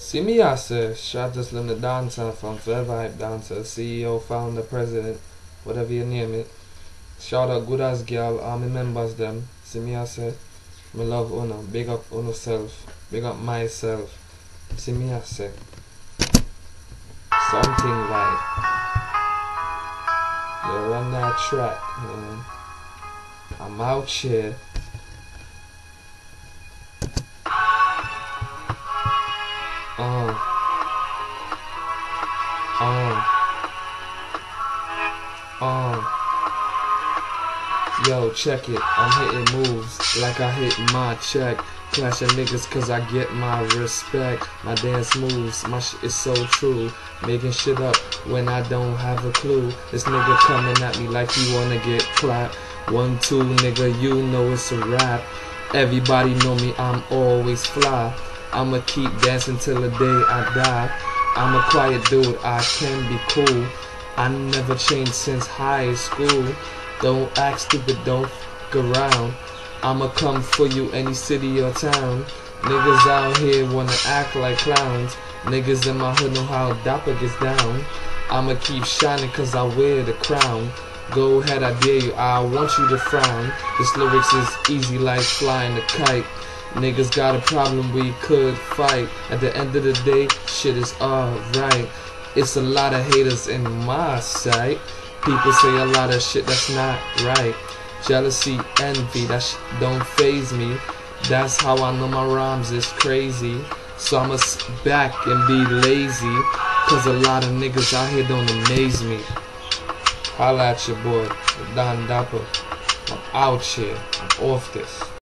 See me, I say, Shot Slim the dancer from Forever Hype Dancer, CEO, founder, president, whatever you name it. Shout out good as girl, all my members them. See me, I say, me love Uno, big up Uno self, big up myself. See me, I say, something right. You run that track, man. I'm out here. Uh, Yo, check it. I'm hitting moves like I hit my check. Clashing niggas cause I get my respect. My dance moves, my shit is so true. Making shit up when I don't have a clue. This nigga coming at me like he wanna get clapped. 1, 2, nigga, you know it's a rap. Everybody know me, I'm always fly. I'ma keep dancing till the day I die. I'm a quiet dude, I can be cool. I never changed since high school. Don't act stupid, don't f*** around. I'ma come for you any city or town. Niggas out here wanna act like clowns. Niggas in my hood know how Dapper gets down. I'ma keep shining cause I wear the crown. Go ahead, I dare you, I want you to frown. This lyrics is easy like flying a kite. Niggas got a problem, we could fight. At the end of the day, shit is alright. It's a lot of haters in my sight. People say a lot of shit that's not right. Jealousy, envy, that shit don't faze me. That's how I know my rhymes is crazy. So I'ma sit back and be lazy, cause a lot of niggas out here don't amaze me. Holla at your boy, Don Dapper. I'm out here, I'm off this.